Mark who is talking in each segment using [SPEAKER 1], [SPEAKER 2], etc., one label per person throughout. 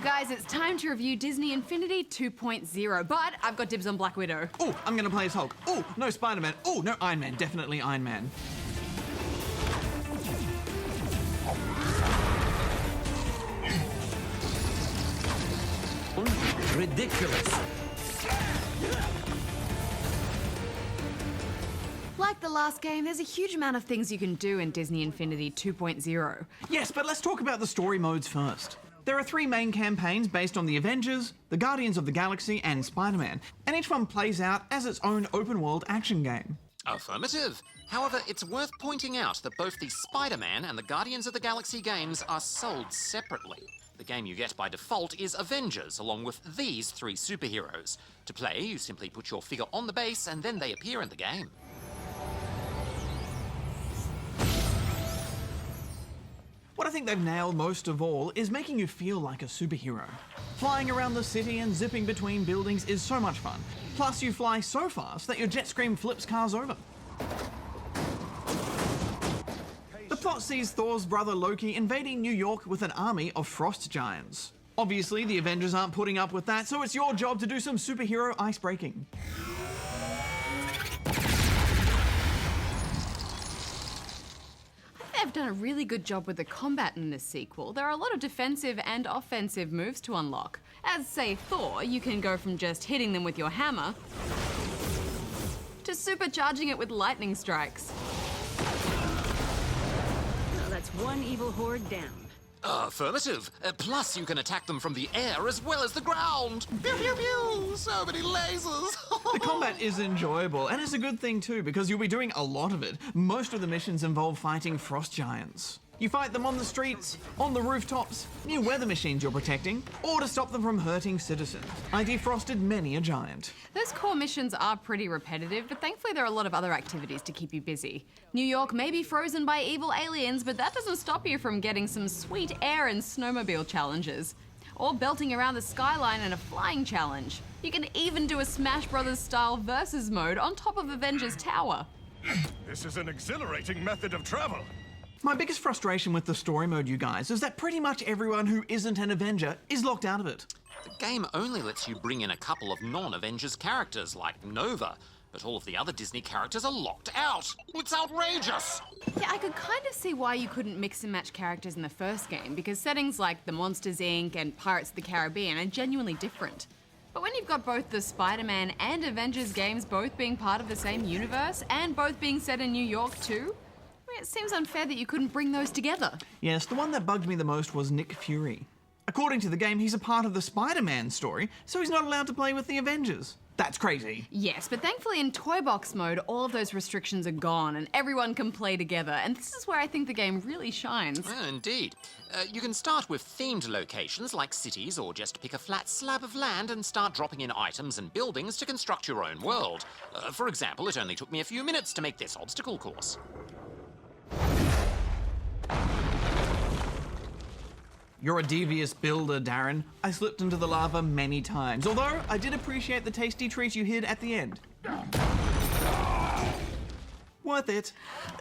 [SPEAKER 1] guys, it's time to review Disney Infinity 2.0, but I've got dibs on Black Widow.
[SPEAKER 2] Oh, I'm gonna play as Hulk. Oh, no Spider-Man. Oh, no Iron Man. Definitely Iron Man.
[SPEAKER 3] Ridiculous.
[SPEAKER 1] Like the last game, there's a huge amount of things you can do in Disney Infinity 2.0.
[SPEAKER 2] Yes, but let's talk about the story modes first. There are 3 main campaigns based on the Avengers, the Guardians of the Galaxy, and Spider-Man, and each one plays out as its own open-world action game.
[SPEAKER 4] Affirmative. However, it's worth pointing out that both the Spider-Man and the Guardians of the Galaxy games are sold separately. The game you get by default is Avengers, along with these 3 superheroes. To play, you simply put your figure on the base and then they appear in the game.
[SPEAKER 2] What I think they've nailed most of all is making you feel like a superhero. Flying around the city and zipping between buildings is so much fun. Plus, you fly so fast that your jet stream flips cars over. The plot sees Thor's brother Loki invading New York with an army of frost giants. Obviously, the Avengers aren't putting up with that, so it's your job to do some superhero ice breaking.
[SPEAKER 1] They've done a really good job with the combat in this sequel. There are a lot of defensive and offensive moves to unlock. As, say, Thor, you can go from just hitting them with your hammer to supercharging it with lightning strikes.
[SPEAKER 5] Well, that's one evil horde down.
[SPEAKER 4] Affirmative. Plus, you can attack them from the air as well as the ground. Pew, pew, pew. So many lasers.
[SPEAKER 2] The combat is enjoyable, and it's a good thing too, because you'll be doing a lot of it. Most of the missions involve fighting frost giants. You fight them on the streets, on the rooftops, near weather machines you're protecting, or to stop them from hurting citizens. I defrosted many a giant.
[SPEAKER 1] Those core missions are pretty repetitive, but thankfully there are a lot of other activities to keep you busy. New York may be frozen by evil aliens, but that doesn't stop you from getting some sweet air and snowmobile challenges. Or belting around the skyline in a flying challenge. You can even do a Smash Brothers style versus mode on top of Avengers Tower.
[SPEAKER 6] This is an exhilarating method of travel.
[SPEAKER 2] My biggest frustration with the story mode, you guys, is that pretty much everyone who isn't an Avenger is locked out of it.
[SPEAKER 4] The game only lets you bring in a couple of non-Avengers characters like Nova, but all of the other Disney characters are locked out. It's outrageous!
[SPEAKER 1] Yeah, I could kind of see why you couldn't mix and match characters in the first game, because settings like the Monsters Inc. and Pirates of the Caribbean are genuinely different. But when you've got both the Spider-Man and Avengers games both being part of the same universe, and both being set in New York too, it seems unfair that you couldn't bring those together.
[SPEAKER 2] Yes, the one that bugged me the most was Nick Fury. According to the game, he's a part of the Spider-Man story, so he's not allowed to play with the Avengers. That's crazy.
[SPEAKER 1] Yes, but thankfully in Toy Box mode, all of those restrictions are gone and everyone can play together, and this is where I think the game really shines.
[SPEAKER 4] Indeed. You can start with themed locations like cities, or just pick a flat slab of land and start dropping in items and buildings to construct your own world. For example, it only took me a few minutes to make this obstacle course.
[SPEAKER 2] You're a devious builder, Darren. I slipped into the lava many times, although I did appreciate the tasty treat you hid at the end. Worth it.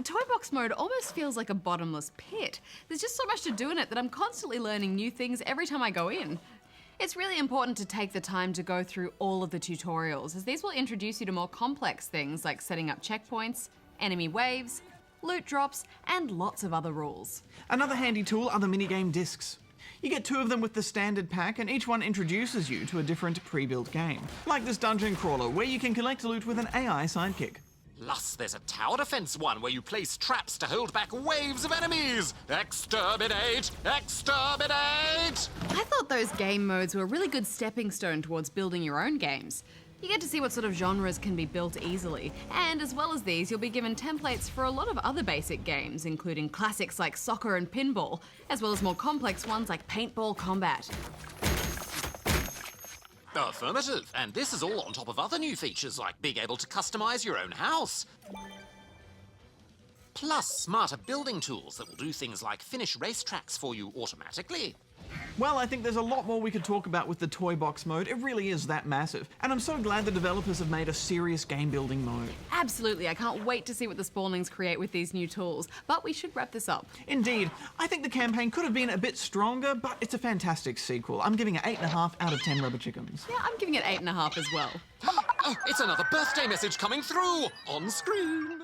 [SPEAKER 1] Toy Box mode almost feels like a bottomless pit. There's just so much to do in it that I'm constantly learning new things every time I go in. It's really important to take the time to go through all of the tutorials, as these will introduce you to more complex things like setting up checkpoints, enemy waves, loot drops, and lots of other rules.
[SPEAKER 2] Another handy tool are the minigame discs. You get 2 of them with the standard pack, and each one introduces you to a different pre-built game. Like this dungeon crawler, where you can collect loot with an AI sidekick.
[SPEAKER 4] Plus, there's a tower defense one where you place traps to hold back waves of enemies. Exterminate! Exterminate!
[SPEAKER 1] I thought those game modes were a really good stepping stone towards building your own games. You get to see what sort of genres can be built easily, and as well as these, you'll be given templates for a lot of other basic games, including classics like soccer and pinball, as well as more complex ones like paintball combat.
[SPEAKER 4] Affirmative, and this is all on top of other new features like being able to customize your own house. Plus smarter building tools that will do things like finish racetracks for you automatically.
[SPEAKER 2] Well, I think there's a lot more we could talk about with the toy box mode. It really is that massive. And I'm so glad the developers have made a serious game building mode.
[SPEAKER 1] Absolutely, I can't wait to see what the Spawnlings create with these new tools. But we should wrap this up.
[SPEAKER 2] Indeed, I think the campaign could have been a bit stronger, but it's a fantastic sequel. I'm giving it 8.5 out of 10 rubber chickens.
[SPEAKER 1] Yeah, I'm giving it 8.5 as well.
[SPEAKER 4] Oh, it's another birthday message coming through on screen.